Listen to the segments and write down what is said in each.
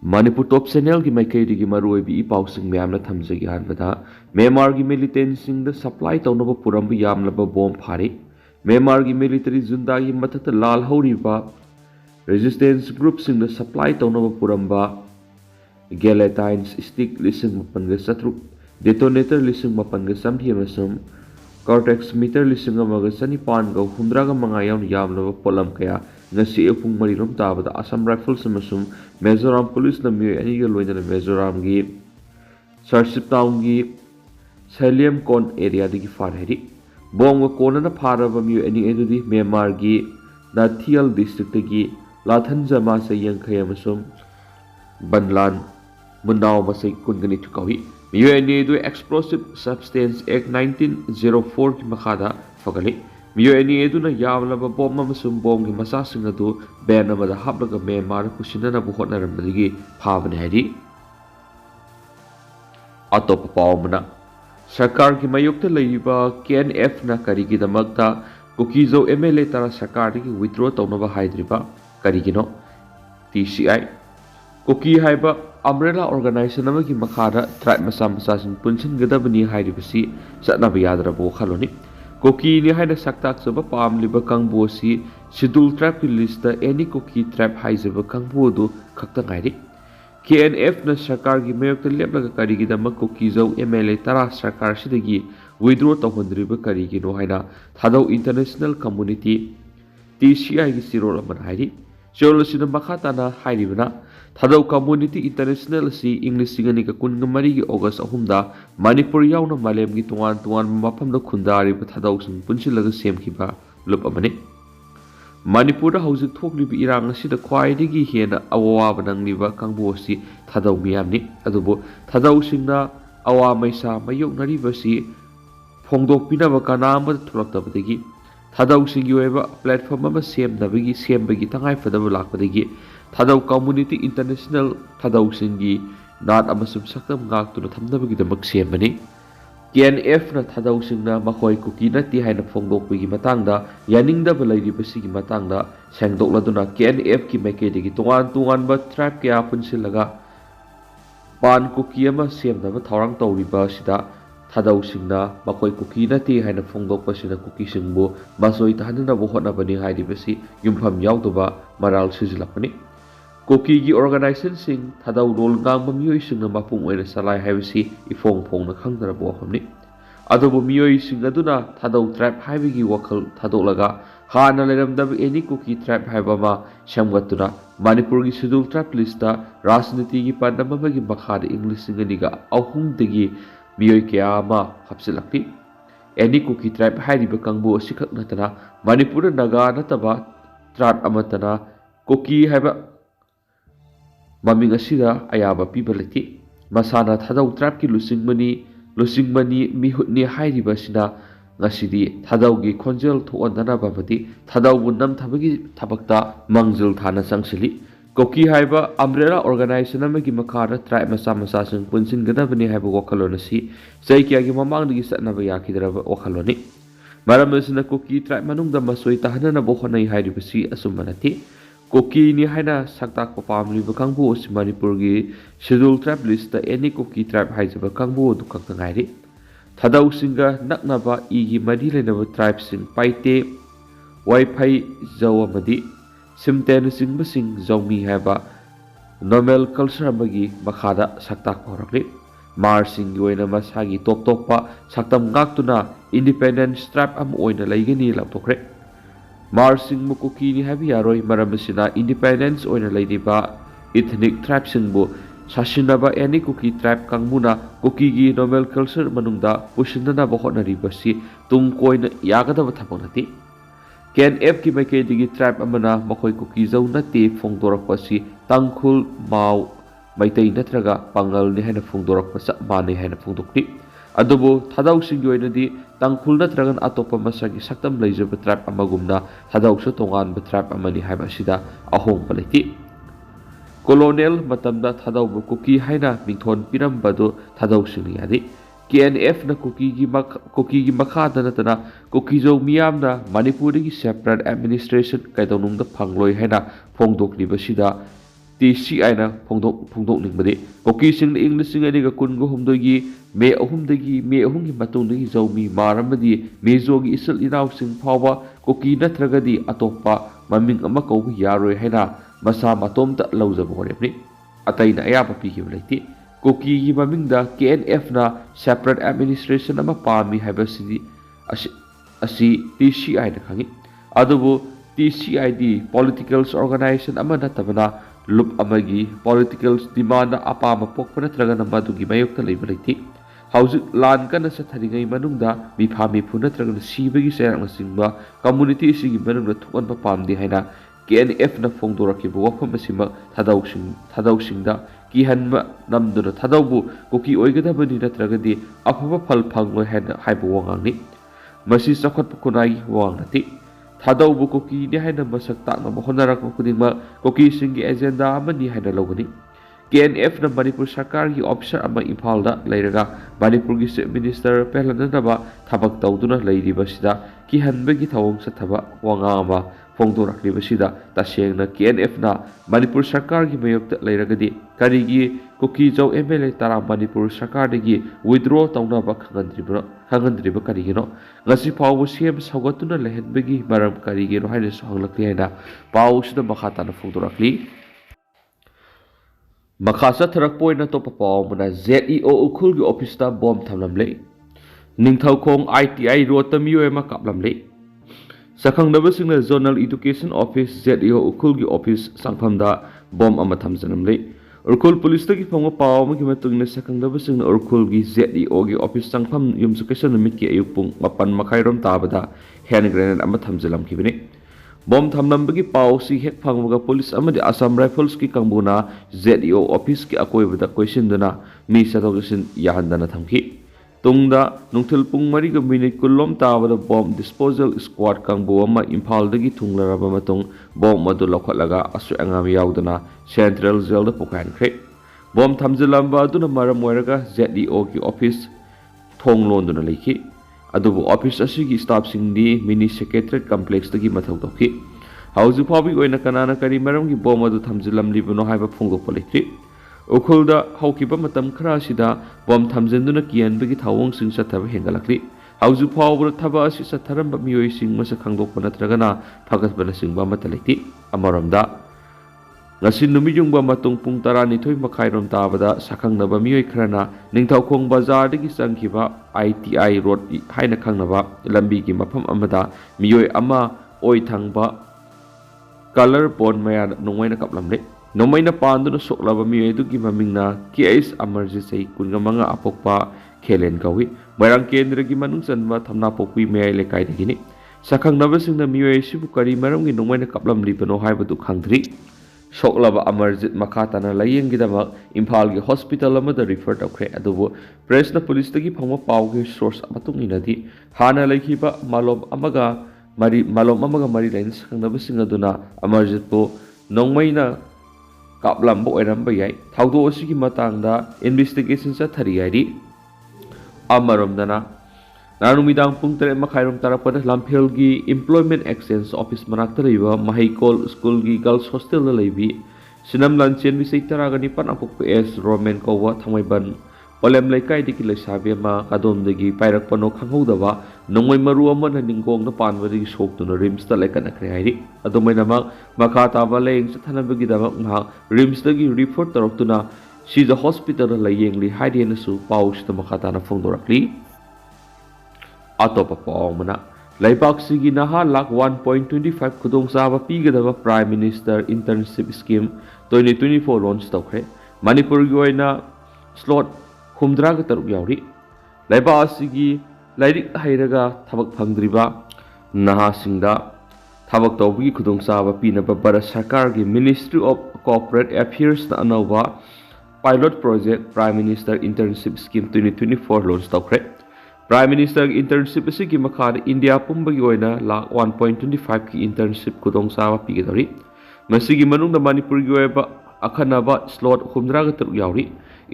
Manipur Top Channel की माइकैदगी मरुओइबी इपाउसिंग मैमना थमजगी हानबदा Myanmar की मिलिटेंट्सिंग द सप्लाई तौनब पुरंब यामलब बॉम्ब फारी म्यांमार की मिलिटरी जुंदा की मथत लाल हौरिबा रेजिस्टेंस ग्रुप सिंग द सप्लाई तौनब पुरंब गैलेटाइन्स स्टिक लिसिंग मपनग सत्रुक डेटोनेटर लिसिंग मपनग समथि अमसुम कार्टेक्स मीटर लिसिंग अमग चनिपान ग हुमद्राग मंगा याम यामलब पोलम कया ngasi pung mari rom tabada Assam Rifles amasung Mizoram Police na miyoy ani ga loina Mizoram gi Sarkar town gi Saliam Kon area digi farheri bong kona na pharaba miyoy ani edudi Myanmar gi Nathial district gi Lathan jama sa yangkhai amasung Banlan Mundaw masay kungani tukawi miyoy ani edu Explosive Substance Act 1904 ki makhada fagali मियो एनी एदुना यावलबा bomb अमसुम bomb की मसासिंग अदु ban अमदा हापलगा म्यांमार कुशिनना बुहोटनरमदगी फाबने हैरी अतोप पावमना सरकार की mayokta लेरिबा KNF ना करिगिदा मक्ता कुकी जो MLA तारा सरकार की विथड्रॉ तौनबा हाइद्रिबा करिगिनो TCI कुकी हाइबा अम्ब्रेला ऑर्गेनाइजेशन अमगी मखादा ट्राइब मसा मसासिंग पुनसिन गदबनी हाइरिबसी सतनबा यादरबो खलोनी Kuki ni haina saktak saba pamliba kangbu si schedule trap ki list any Kuki trap haizaba kangbu do khakta ngairi KNF na Sarkar gi mayokta lepla Karigida ma Kuki Zo MLA tara Sarkar sidagi withdraw tawhondriba Karigi no haina Thadou international community TCI gi sirol aman hairi solo sina makhata na hairibana Thadou community international si English singani ka kun ngamari gi August ahumda Manipur yauna malem gi tuan mafam da khundari ba Thadou sing punsilaga semkhiba lup amane Manipur da hauzik thokli bi irang asida khwaidigi hena awa banangli ba kangbo si Thadou miyamni adubo Thadou singna awa maisa mayok nari ba si phongdok pinaba kanama thulaktabadagi Thadou singi oiba platform ama semnabagi sembagi tangai fadaba lakpadagi Thadou community international Thadou singi nat amasum sakam ngak tu thamnabagi damak semani KNF na Thadou singna makhoi Kuki na ti haina phongdokpagi matangda yaningda balairi basigi matangda sengdokladuna KNF ki maikedegi tungan ba tribe kya punsilaga pan Kuki ama semnaba thorang tawriba sida Thadou singna makhoi Kuki na ti haina phongdokpasina Kuki singbu masoi tahanna bo hotnabani hairibasi yumpham yawtoba maral sizilapani Kuki gi organization sing Thadou role ngang ba miyoi sing na mapung oina salai haibasi ifong na khangdara bo hamni adobo miyoi sing aduna Thadou tribe haibigi wakhal thadolaga hana leramdaba any Kuki tribe haiba ma shamgatuna Manipur gi schedule tribe list ta rajniti gi pandama gi makhada English singani ga ahung degi miyoi kya ma hapsilakti any Kuki tribe haiba kangbo sikak natana Manipur naga nataba tribe amatana Kuki haiba maming asida ayaba pibalati masana Thadou trap ki lusingmani mihutni hairiba sina ngasidi Thadou gi khonjel thoandana babati Thadou bunam thabagi thabakta mangjil thana sangsili Kuki haiba umbrella organization amagi makhara tribe masa sing punsin gadabani haiba wakhalona si saikya gi mamang gi satnaba yakidraba wakhaloni maramesina Kuki tribe manungda masoi tahanana bokhonai hairiba si asumanati Kuki ni haina saktak papamli bakangbu si Manipur gi schedule tribe list any Kuki tribe haizaba kangbu du kakta ngairi Thadou singa naknaba igi madi lenaba tribe sing paite wifi zawa madi simten sing basing zawmi haiba normal culture amagi makhada saktak horakli mar sing yoina masagi top pa saktam ngaktuna independence tribe am oina laigani laptokre Marsing mo Kuki ni habi yaroi maramasina independence oina laidiba ethnic tribe singbo sasinaba any Kuki tribe kangmuna Kuki gi novel culture manungda pusinana bohonari basi tungkoina yagadaba thaponati KNF ki maikedigi tribe amana makhoi Kuki Zo nati phongdorakpasi tangkhul mau maitai natraga pangal ni haina phongdorakpasa mani haina phongdokti adubo Thadou singi oinadi tangkhul natragan atopa masagi saktam leijaba tribe amagumna Thadou so tongan ba tribe amani haiba sida ahong paliti colonial matamda Thadou bu Kuki haina mingthon pirambado Thadou singi yadi KNF na Kuki gi makhada natana Kuki Zo miyamna Manipur gi separate administration kaidonungda phangloi haina phongdokliba sida TCI na phongdokningbadi Kuki sing ing lising ani ga kungo humdogi me ahumgi matungdagi zomi maramadi mezogi isal iraw sing phawa Kuki natragadi atoppa maming ama kaubi yaroi haina masa matomta lawjaba horebni ataina ayapa piki blaiti Kuki gi mamingda KNF na separate administration ama pami haibasidi asi TCI na khangi adubu TCI di political organization ama natabana lup amagi political demand apama pokpana tragana madugi mayokta leibaliti hauzik lan kana sa tharingai manungda mifami phuna tragana sibagi serang singba community sigi manungda thukan pa pamdi haina KNF na phongdoraki bu wafam asima thadau singda ki hanma namduna thadaubu Kuki oigadabani natragadi afaba phal phangoi haina haibu wangangni masi sakhot kunai wangati Thadou bu Kuki ni haina masak takna honarak kudingma Kuki singi agenda amani haina logani KNF na Manipur Sarkar gi officer ama Imphal da leiraga Manipur gi Chief Minister pelanaba thabak tawduna leiriba sida ki hanbagi thawong sa thaba wanga ama phongdorakliba sida tasengna KNF na Manipur Sarkar gi mayokta leiragadi karigi Kuki Zo MLA tara Manipur Sarkar dagi withdraw tawnaba khangandriba karigino ngasi phawu sem sagatuna lehenbagi maram karigino haina sohanglakli haina pawsida makhata na phongdorakli Makasa tharak poina to papaw muna ZEO ukhul gi office ta bom thamlamle ningthau khong ITI rotami ema kaplamle sakhangdaba singna zonal education office ZEO ukhul gi office sangphamda bom ama thamjanamle urkhul police ta gi phonga paw ma gi matungna sakhangdaba singna urkhul gi ZEO gi office sangpham yumsukation namit ki ayuk pung 8 makhairom tabada hand grenade ama thamjalam kibini Bom thamlambagi pausi hek phangwaga police amadi Assam Rifles ki kangbuna ZEO office ki akoibada question duna mi sadogasin yahandana thamki tungda nungthil pung mari ga minute kullom tabada bomb disposal squad kangbu ama Imphal dagi thunglaraba matung bomb madu lokhalaga asu angam yaudana central jail da pukhan kre bom thamjalamba aduna maram moiraga ZEO ki office thonglon duna lekhi adubu office asigi staff singdi mini secretariat complex tagi mathau tokhi hauju phabi oina kanana kari maram gi bom adu thamjilam libuno haiba phungdok polekri ukhulda haukiba matam khara sida bom thamjenduna kian bagi thawong sing sathaba hengalakli hauju phawbra thaba asi satharamba miyoi sing masa khangdok panatragana phagat bana singba matalekti amaramda ngasi numijungba matung pung 12 makhairom tabada sakhangnaba miyoi khrana ningthaukhong bazar dagi sangkhiba ITI road haina khangnaba lambi gi mafam amada miyoi ama oi thangba color pon maya nongmaina kaplamle nongmaina panduna soklaba miyoi dugi mamingna KS Amarji sei kungamanga apokpa khelen kawi marang kendra gi manung sanwa thamna pokwi maya lekai dagini sakhangnaba singna miyoi sibu kari maram gi nongmaina kaplamli bano haibadu khangdri Soklaba Amarjit Makatana Layengidama Imphal gi hospital amada refer tawkhre adubu press na police tagi phangma pawgi source amatung inadi hana laikhiba malom amaga mari lain sakhnaba singaduna Amarjit po nongmaina kaplambo oiramba yai thawdo asigi matangda investigation sa thari yaidi amaromdana Nanumidang pung 3 makhairom tarapada Lamphel gi Employment Exchange Office manakta leiba Mahikol School gi Girls Hostel la leibi Sinam Lanchen bisai taragani pan apok PS Roman kowa thamaiban olem laikai diki leisabe ma kadom dagi pairak pano khanghodawa nongmai maru ama na ningkong na panwadi soktuna rims ta laikan akre hairi adomai namak makhata ba leng sa thanabagi damak ma rims dagi report taroktuna si the hospital la yengli haidi na su paus ta makhata na phongdorakli Atopa paumana Laibak sigi naha lak 1.25 khudong saba pigadaba Prime Minister Internship Scheme 2024 launch tawkhre Manipur gi oina slot khumdra ga taruk yauri Laibak sigi lairik hairaga thabak phangdriba naha singda thabak tawbi khudong saba pinaba Bharat Sarkar gi Ministry of Corporate Affairs na anova pilot project Prime Minister Internship Scheme 2024 launch tawkhre Prime Minister internship asigi makhada India pumbagi oina lak 1.25 ki internship kudong sawa pigidori masigi manungda Manipur gi oiba akhanaba slot khumdra ga taruk yauri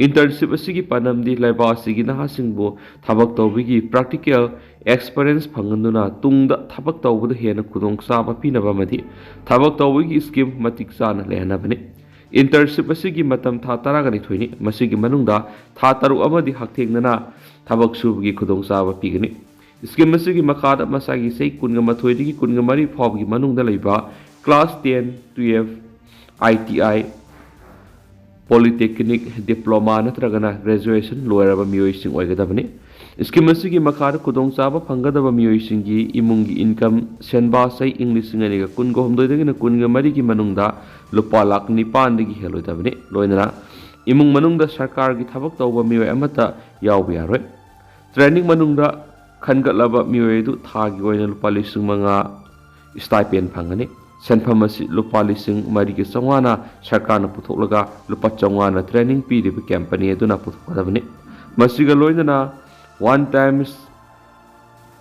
internship asigi panamdi laiba asigi naha singbo thabak tawbigi practical experience phanganduna tungda thabak tawbuda hena kudong sawa pinaba madi thabak tawbigi scheme matik sana lehna bani internship asigi matam tha taragani thoini masigi manungda tha taru amadi haktengnana thabak subgi khudong saba pigani scheme asigi makada masagi sei kunga mathoidigi kunga mari phawgi manungda leiba class 10 12 ITI polytechnic diploma natragana graduation loiraba miyoising oigadabani scheme asigi makada khudong saba phangadaba miyoisingi imungi income senba sai english ngani kunga homdoidagina kunga mari gi manungda lupa lakh nipan dagi heloidabani loinana imung manungda sarkar gi thabak tawba miyoy amata yawbi yaroi training manungda khangatlaba miyoy du thagi oina lupa lising manga stipend phangani senpham asi lupa lising mari gi changwana sarkar na putholaga lupa changwana training pi de company aduna puthokadabani masiga loinana one times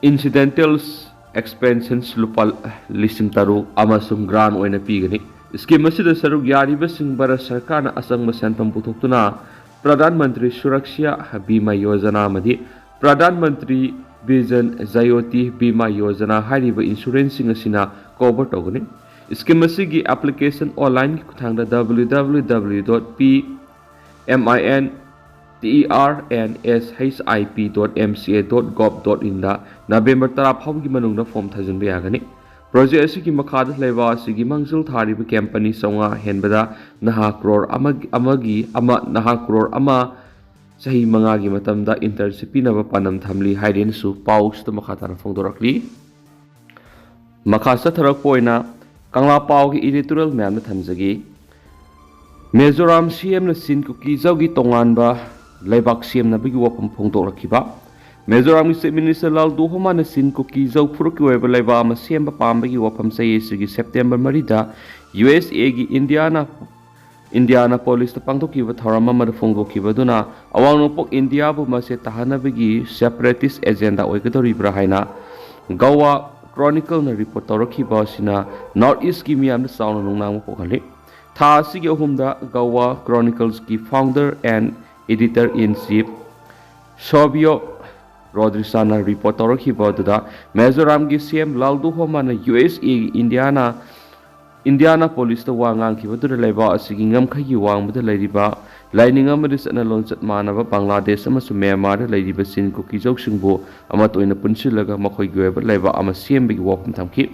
incidentals expenses lupa lising taru amasung grant oina pigani scheme asida saruk yariba sing bara sarkar na asangma senpham puthokuna pradhan mantri suraksha bima yojana madi pradhan mantri vision jayoti bima yojana hariba insurance sing asina cover togani scheme asigi application online ki kuthangda www.pminternship.mca.gov.in da November 10 phawgi manungna form thajinba yagani project asigi makada leba asigi mangsul thariba company songa henbada naha crore ama sahi mangagi matamda internship pinaba panam thamli haiden su paus to makata na phongdorakli makasa tharak poina kangla pau gi editorial ma'am na thamjagi Mizoram CM na sin Kuki Zo gi tonganba leibak CM na bigi wapam phongdorakiba Mizoram State Minister Laldu Homa na sin Kuki Zo phuruki weba leiba ama CM ba pambagi wapam sai sigi September marida USA gi Indiana police ta pangthoki ba thorama ma phongdoki ba duna awang nopok India bu ma se tahana bigi separatist agenda oigadori bra haina Goa Chronicle na report toraki ba sina North East ki miam na sauna nungnang pokhali tha sigi ohumda Goa Chronicles ki founder and editor in chief Sobio Rodrisana report toraki ba duda Mizoram gi CM Laldu Homa na USA Indiana police ta wangang ki badura leba asigi ngam khagi wangbuda leiriba lining amadi sana lonchat manaba Bangladesh amasu Myanmar leiriba sin Kuki Zo singbo ama toina punsilaga makhoi goeba leba ama CMB gi wapam thamki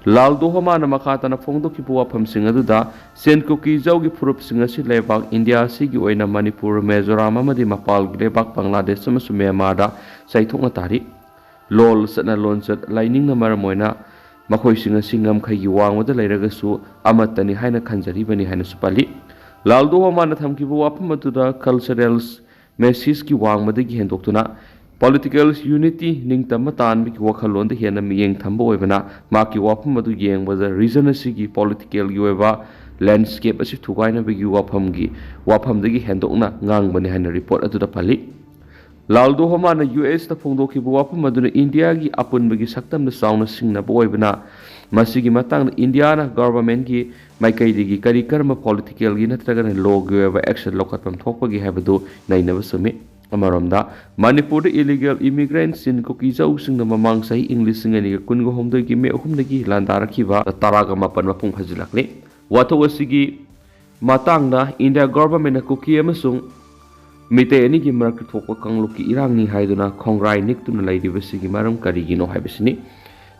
Laldu Homa na makata na phongdo ki wapam singa duda sin Kuki Zo gi phurup singa si leba India si gi oina Manipur Mizoram amadi mapal gi leba Bangladesh amasu Myanmar da saithokna tari lol sana lonchat lining na maramoina makhoi singa singam khagi wangwada leiragasu amatani haina khanjari bani haina supali Laldu Homa na thamkibu wapam atuda culturals message ki wangmada gi hendoktuna political unity ningtama tanbi ki wakhalon de hena miyeng thamba oibana maki wapam adu yengbada reason asigi political gi oiba landscape asi thugaina bi gi wapam dagi hendokna ngangbani haina report atuda pali Laldu Homa na US ta phongdoki bu wapam aduna India gi apunbagi saktam na sauna singna boibna masigi matang na India na government gi maikai digi kari karma political gi natraga na law gi ba action lokatpam thokpagi habadu nainaba sumi amaromda Manipur illegal immigrants in Kuki Zo singna mamang sahi English singani ga kungo homdoi gi me ohumdagi landarakhiba taraga mapan mapung phajilakle watho asigi matang na India government na Kuki amasung Mite ani gi marak thokwa kangluki irang ni haiduna khongrai niktuna laidibasigi maram karigino haibasini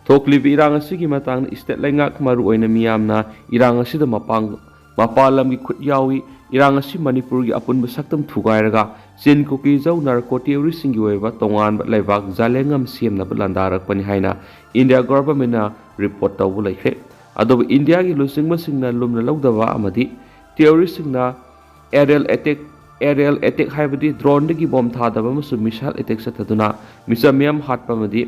thokli irang asigi matang state laingak maru oina miyamna irang asida mapalam gi khut yawi irang asi Manipur gi apun basaktam thugairaga sin Kuki Zo narcotic singi oiba tongan laibak jalengam siemna balandarak pani haina India government na report tawu laikhe adob India gi lusing masingna lumna lawdaba amadi terrorist singna aerial attack haibadi drone dagi bomb thadaba musu missile attack sathaduna misamiam hatpamadi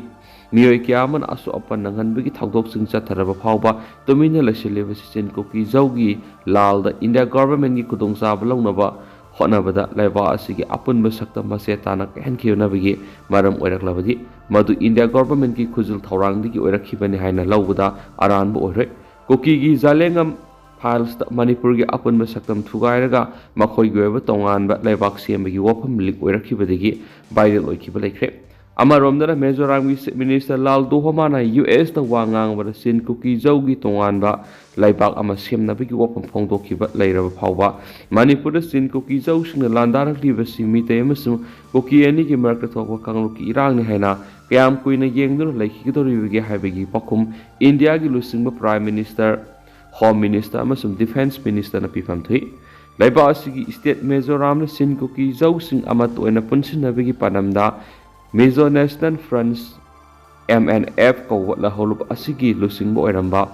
miyoi kyaman asu apan nanganbagi thagdok sing chatharaba phawba tumina lasileba sin Kuki Zo gi lalda India government gi kudong sa balonaba honabada laiba asigi apun basakta masetana henkhiuna bagi maram oiraklabadi madu India government gi khujul thorang digi oirakhibani haina lawbuda aranbu oire Kuki gi jalengam files Manipur gi apun basaktam thugairaga makhoi goeba tongan ba laibak siam gi wapam lik oirakhibadagi viral oikiba laikre Amaromdana Mizoram Chief Minister Laldo Homana US the Wangang with Sin Kuki Zo Tonganba Laibak Amasim Nabiki Wapam Pongo Kiba Leiriba Pawa Manipur Sin Kuki Zo Sing the Landana Livasi Mite Emerson Kuki any market of Kanguki Irang Hena Kayam Queen Yang like Hidori Habigi Pokum India Gilusing Prime Minister Home Minister Amasum Defense Minister na Pifam Tui Laiba Sigi State Mizoram Sin Kuki Zo Sing Amato and a Punsin Nabigi Panamda Mizo National Front MNF ko laholup asigi lusing bo eramba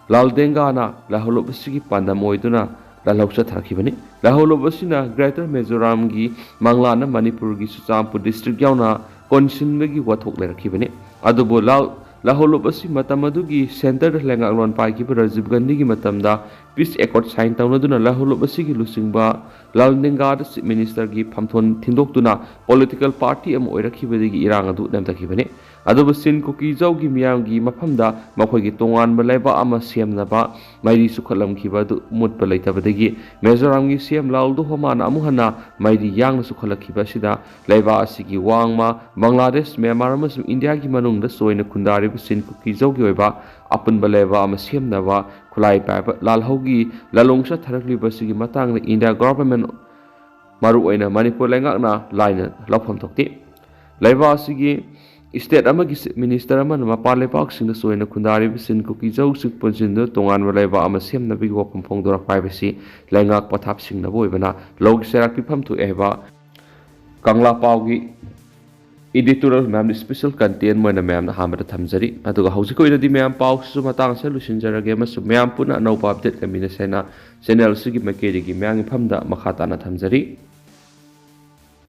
Laldengana laholup asigi pandamoiduna lalausa tharakibani laholup asina Greater Mizoram gi Manglana Manipur gi Suchampur district yauna konsinbagi wathok lerakibani adubo laholup asi matamadugi center lengaklon paiki Rajiv Gandhi gi matamda peace accord sign taunaduna laholup asigi lusingba Laldenga Chief Minister gi phamthon thindokduna political party am oirakibadigi irang adu namtakibani adubo Sin Kuki Zo gi miyam gi mafamda makhoigi tongan balaiba ama semnaba mairi sukhalam khibadu mutpa leitabadagi Mizoram gi CM Laldo Homana amuhana mairi yang sukhalakhiba sida laiba asigi wangma Bangladesh Myanmar amasung India gi manungda soina khundari Sin Kuki Zo gi oiba apun balaiba ama semnaba khulai paiba lalhogi lalongsa tharakliba sigi matangna India government maru oina Manipur lengakna line lafam thokti laiba asigi State amagi minister aman mapal lepak sing soina khundari Sin Kuki Zo sik ponjindu tongan walaiba ama semna bigi wapam phongdora privacy lengak pathap sing na boibana log serak pifam tu eba kangla pawgi editorial ma'am special content moina ma'am na hamada thamjari aduga hojiko ida di ma'am paw su matang se lusinjarage masu ma'am puna no update kamina sena channel sigi makeri gi ma'am phamda makhata na thamjari